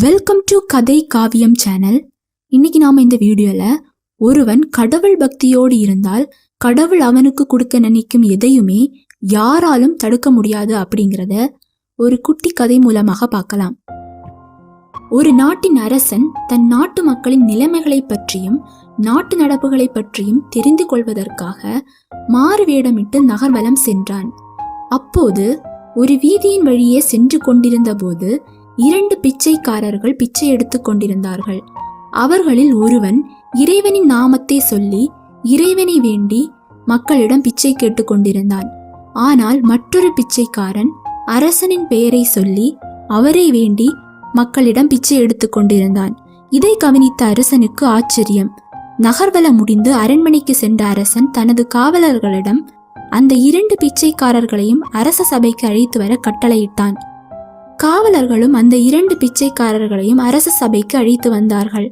Welcome to கதை காவியம் channel. இன்னைக்கு நாம இந்த வீடியோல ஒருவன் கடவுள் பக்தியோடு இருந்தால் கடவுள் அவனுக்கு கொடுக்க நினைக்கும் எதையுமே யாராலும் தடுக்க முடியாது அப்படிங்கிறத ஒரு குட்டி கதை மூலமாக பார்க்கலாம். ஒரு நாட்டின் அரசன் தன் நாட்டு மக்களின் நிலைமைகளை பற்றியும் நாட்டு நடப்புகளை பற்றியும் தெரிந்து கொள்வதற்காக மாறு வேடமிட்டு நகர்வலம் சென்றான். அப்போது ஒரு வீதியின் வழியே சென்று கொண்டிருந்த போது 2 பிச்சைக்காரர்கள் பிச்சை எடுத்துக் கொண்டிருந்தார்கள். அவர்களில் ஒருவன் இறைவனின் நாமத்தை சொல்லி இறைவனை வேண்டி மக்களிடம் பிச்சை கேட்டுக் கொண்டிருந்தான். ஆனால் மற்றொரு பிச்சைக்காரன் அரசனின் பெயரை சொல்லி அவரை வேண்டி மக்களிடம் பிச்சை எடுத்துக் கொண்டிருந்தான். இதை கவனித்த அரசனுக்கு ஆச்சரியம். நகர்வலம் முடிந்து அரண்மனைக்கு சென்ற அரசன் தனது காவலர்களிடம் அந்த 2 பிச்சைக்காரர்களையும் அரச சபைக்கு அழைத்து வர கட்டளையிட்டான். காவலர்களும் அந்த 2 பிச்சைக்காரர்களையும் அரச சபைக்கு அழைத்து வந்தார்கள்.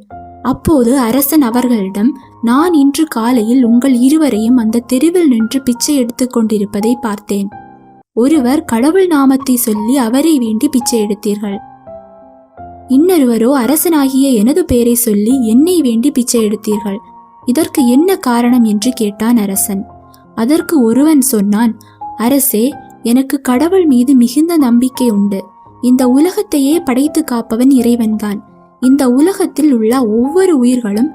அப்போது அரசன் அவர்களிடம், நான் இன்று காலையில் உங்கள் இருவரையும் அந்த தெருவில் நின்று பிச்சை எடுத்துக் கொண்டிருப்பதை பார்த்தேன். ஒருவர் கடவுள் நாமத்தை சொல்லி அவரை வேண்டி பிச்சை எடுத்தீர்கள். இன்னொருவரோ அரசனாகிய எனது பெயரை சொல்லி என்னை வேண்டி பிச்சை எடுத்தீர்கள். இதற்கு என்ன காரணம் என்று கேட்டான் அரசன். அதற்கு ஒருவன் சொன்னான், அரசே, எனக்கு கடவுள் மீது மிகுந்த நம்பிக்கை உண்டு. இந்த உலகத்தையே படைத்து காப்பவன் இறைவன்தான். இந்த உலகத்தில் உள்ள ஒவ்வொரு உயிர்களும்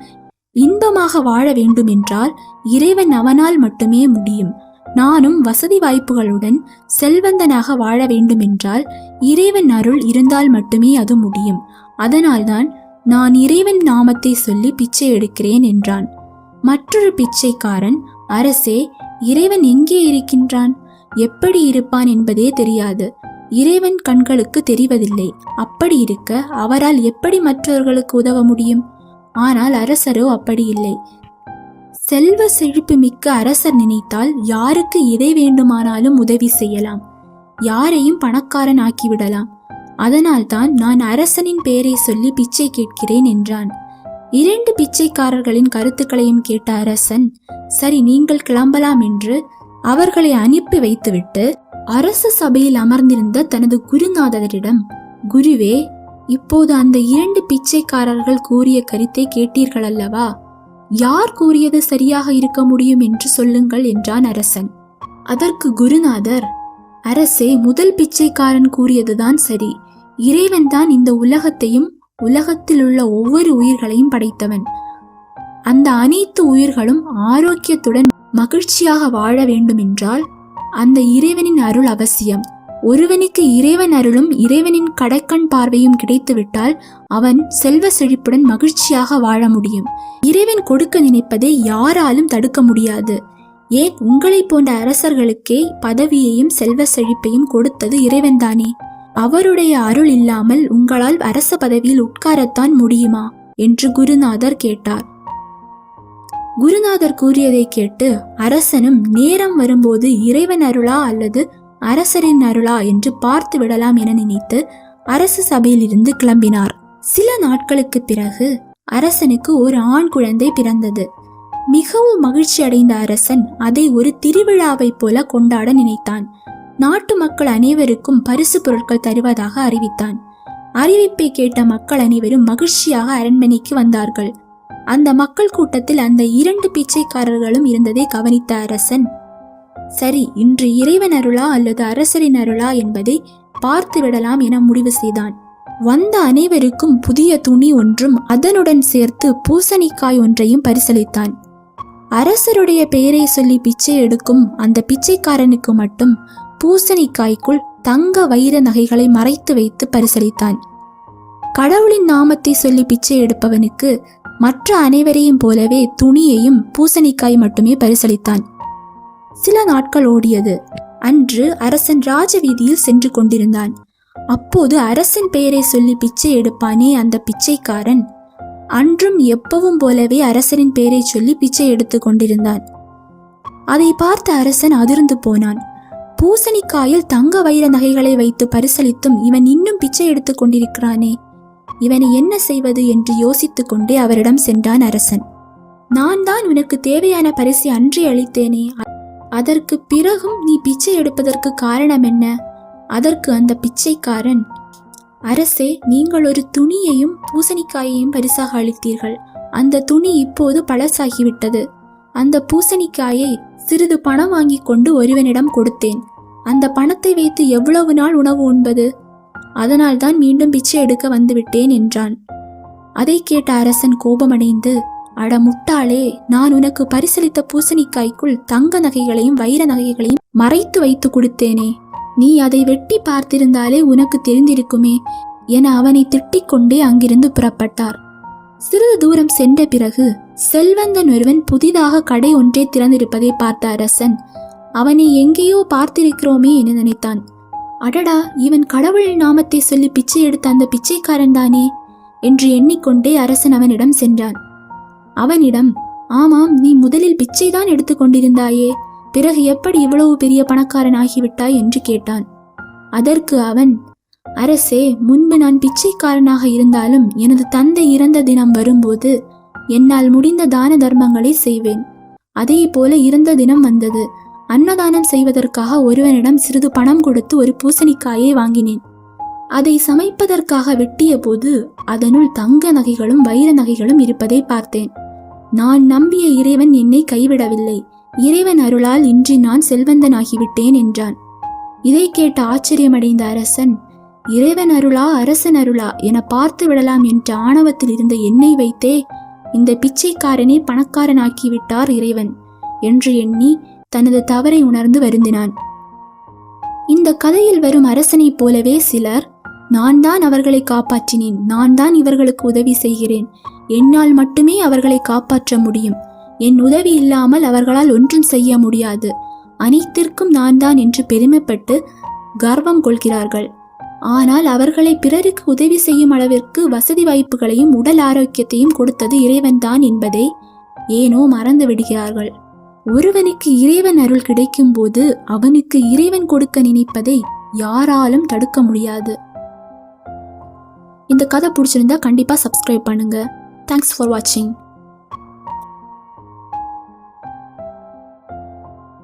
இன்பமாக வாழ வேண்டும் என்றால் இறைவன் அவனால் மட்டுமே முடியும். நானும் வசதி வாய்ப்புகளுடன் செல்வந்தனாக வாழ வேண்டும் என்றால் இறைவன் அருள் இருந்தால் மட்டுமே அது முடியும். அதனால்தான் நான் இறைவன் நாமத்தை சொல்லி பிச்சை எடுக்கிறேன் என்றான். மற்றொரு பிச்சைக்காரன், அரசே, இறைவன் எங்கே இருக்கின்றான்? எப்படி இருப்பான் என்பதே தெரியாது. இறைவன் கண்களுக்கு தெரிவதில்லை. அப்படி இருக்க அவரால் எப்படி மற்றவர்களுக்கு உதவ முடியும்? ஆனால் அரசரோ அப்படி இல்லை. செல்வ செழிப்பு மிக்க அரசர் நினைத்தால் யாருக்கு எதை வேண்டுமானாலும் உதவி செய்யலாம், யாரையும் பணக்காரன் ஆக்கிவிடலாம். அதனால்தான் நான் அரசனின் பெயரை சொல்லி பிச்சை கேட்கிறேன் என்றான். 2 பிச்சைக்காரர்களின் கருத்துக்களையும் கேட்ட அரசன், சரி, நீங்கள் கிளம்பலாம் என்று அவர்களை அனுப்பி வைத்துவிட்டு அரச சபையில் அமர்ந்திருந்த தனது குருநாதரிடம், குருவே, இப்போது அந்த 2 பிச்சைக்காரர்கள் கூறிய கருத்தை கேட்டீர்கள் அல்லவா? யார் கூறியது சரியாக இருக்க முடியும் என்று சொல்லுங்கள் என்றான் அரசன். அதற்கு குருநாதர், அரசே, முதல் பிச்சைக்காரன் கூறியதுதான் சரி. இறைவன் தான் இந்த உலகத்தையும் உலகத்தில் உள்ள ஒவ்வொரு உயிர்களையும் படைத்தவன். அந்த அனைத்து உயிர்களும் ஆரோக்கியத்துடன் மகிழ்ச்சியாக வாழ வேண்டும் என்றால் அந்த இறைவனின் அருள் அவசியம். ஒருவனுக்கு இறைவன் அருளும் இறைவனின் கடைக்கண் பார்வையும் கிடைத்துவிட்டால் அவன் செல்வ செழிப்புடன் மகிழ்ச்சியாக வாழ முடியும். இறைவன் கொடுக்க நினைப்பதை யாராலும் தடுக்க முடியாது. ஏன், உங்களை போன்ற அரசர்களுக்கே பதவியையும் செல்வ செழிப்பையும் கொடுத்தது இறைவன்தானே. அவருடைய அருள் இல்லாமல் உங்களால் அரச பதவியில் உட்காரத்தான் முடியுமா என்று குருநாதர் கேட்டார். குருநாதர் கூறியதை கேட்டு அரசனும் நேரம் வரும்போது இறைவன் அருளா அல்லது அரசரின் அருளா என்று பார்த்து விடலாம் என நினைத்து அரச சபையில் இருந்து கிளம்பினார். சில நாட்களுக்கு பிறகு அரசனுக்கு ஒரு ஆண் குழந்தை பிறந்தது. மிகவும் மகிழ்ச்சி அடைந்த அரசன் அதை ஒரு திருவிழாவை போல கொண்டாட நினைத்தான். நாட்டு மக்கள் அனைவருக்கும் பரிசு பொருட்கள் தருவதாக அறிவித்தான். அறிவிப்பை கேட்ட மக்கள் அனைவரும் மகிழ்ச்சியாக அரண்மனைக்கு வந்தார்கள். அந்த மக்கள் கூட்டத்தில் அந்த 2 பிச்சைக்காரர்களும் இருந்ததை கவனித்த அரசன், சரி, இன்று இறைவன் அருளா அல்லது அரசரின் அருளா என்பதை பார்த்து விடலாம் என முடிவு செய்தான். வந்த அனைவருக்கும் புதிய துணி ஒன்றும் அதனுடன் சேர்த்து பூசணிக்காய் ஒன்றையும் பரிசளித்தான். அரசருடைய பெயரை சொல்லி பிச்சை எடுக்கும் அந்த பிச்சைக்காரனுக்கு மட்டும் பூசணிக்காய்க்குள் தங்க வைர நகைகளை மறைத்து வைத்து பரிசளித்தான். கடவுளின் நாமத்தை சொல்லி பிச்சை எடுப்பவனுக்கு மற்ற அனைவரையும் போலவே துணியையும் பூசணிக்காய் மட்டுமே பரிசளித்தான். சில நாட்கள் ஓடியது. அன்று அரசன் ராஜ வீதியில் சென்று கொண்டிருந்தான். அப்போது அரசன் பெயரை சொல்லி பிச்சை எடுப்பானே அந்த பிச்சைக்காரன் அன்றும் எப்பவும் போலவே அரசரின் பெயரை சொல்லி பிச்சை எடுத்து கொண்டிருந்தான். அதை பார்த்த அரசன் அதிர்ந்து போனான். பூசணிக்காயில் தங்க வைர நகைகளை வைத்து பரிசளித்தும் இவன் இன்னும் பிச்சை எடுத்து கொண்டிருக்கிறானே, இவனை என்ன செய்வது என்று யோசித்துக் கொண்டே அவரிடம் சென்றான் அரசன். நான் தான் உனக்கு தேவையான பரிசை அன்றே அளித்தேனே, அதற்கு பிறகும் நீ பிச்சை எடுப்பதற்கு காரணம் என்ன? அதற்கு அந்த பிச்சைக்காரன், அரசே, நீங்கள் ஒரு துணியையும் பூசணிக்காயையும் பரிசாக அளித்தீர்கள். அந்த துணி இப்போது பழசாகிவிட்டது. அந்த பூசணிக்காயை சிறிது பணம் வாங்கி கொண்டு ஒருவனிடம் கொடுத்தேன். அந்த பணத்தை வைத்து எவ்வளவு நாள் உணவு உண்பது? அதனால்தான் மீண்டும் பிச்சை எடுக்க வந்துவிட்டேன் என்றான். அதை கேட்ட அரசன் கோபமடைந்து, அட முட்டாளே, நான் உனக்கு பரிசளித்த பூசணிக்காய்க்குள் தங்க நகைகளையும் வைர நகைகளையும் மறைத்து வைத்து கொடுத்தேனே, நீ அதை வெட்டி பார்த்திருந்தாலே உனக்கு தெரிந்திருக்குமே என அவனை திட்டிக் கொண்டே அங்கிருந்து புறப்பட்டார். சிறிது தூரம் சென்ற பிறகு செல்வந்தன் ஒருவன் புதிதாக கடை ஒன்றை திறந்திருப்பதை பார்த்த அரசன் அவனை எங்கேயோ பார்த்திருக்கிறோமே என நினைத்தான். அடடா, இவன் கடவுள் நாமத்தை சொல்லி பிச்சை எடுத்த அந்த பிச்சைக்காரன் தானே என்று எண்ணிக்கொண்டே அரசன் அவனிடம் சென்றான். அவனிடம், ஆமாம், நீ முதலில் பிச்சைதான் எடுத்து கொண்டிருந்தாயே, பிறகு எப்படி இவ்வளவு பெரிய பணக்காரன் ஆகிவிட்டாய் என்று கேட்டான். அதற்கு அவன், அரசே, முன்பு நான் பிச்சைக்காரனாக இருந்தாலும் எனது தந்தை இறந்த தினம் வரும்போது என்னால் முடிந்த தான தர்மங்களை செய்வேன். அதே போல இறந்த தினம் வந்தது. அன்னதானம் செய்வதற்காக ஒருவனிடம் சிறிது பணம் கொடுத்து ஒரு பூசணிக்காயை வாங்கினேன். அதை சமைப்பதற்காக வெட்டிய போது அதனுள் தங்க நகைகளும் வைர நகைகளும் இருப்பதை பார்த்தேன். நான் நம்பிய இறைவன் என்னை கைவிடவில்லை. இறைவன் அருளால் இன்று நான் செல்வந்தனாகிவிட்டேன் என்றான். இதை கேட்ட ஆச்சரியமடைந்த அரசன், இறைவன் அருளா அரசன் அருளா என பார்த்து விடலாம் என்ற ஆணவத்தில் இருந்த என்னை வைத்தே இந்த பிச்சைக்காரனை பணக்காரனாக்கிவிட்டார் இறைவன் என்று எண்ணி தனது தவறை உணர்ந்து வருந்தினான். இந்த கதையில் வரும் அரசனைப் போலவே சிலர், நான் தான் அவர்களை காப்பாற்றினேன், நான் தான் இவர்களுக்கு உதவி செய்கிறேன், என்னால் மட்டுமே அவர்களை காப்பாற்ற முடியும், என் உதவி இல்லாமல் அவர்களால் ஒன்றும் செய்ய முடியாது, அனைத்திற்கும் நான் தான் என்று பெருமைப்பட்டு கர்வம் கொள்கிறார்கள். ஆனால் அவர்களை பிறருக்கு உதவி செய்யும் அளவிற்கு வசதி வாய்ப்புகளையும் உடல் ஆரோக்கியத்தையும் கொடுத்தது இறைவன்தான் என்பதை ஏனோ மறந்து விடுகிறார்கள். ஒருவனுக்கு இறைவன் அருள் கிடைக்கும் போது அவனுக்கு இறைவன் கொடுக்க நினைப்பதை யாராலும் தடுக்க முடியாது. இந்த கதை பிடிச்சிருந்தா கண்டிப்பா சப்ஸ்கிரைப் பண்ணுங்க. தேங்க்ஸ் ஃபார் வாட்சிங்.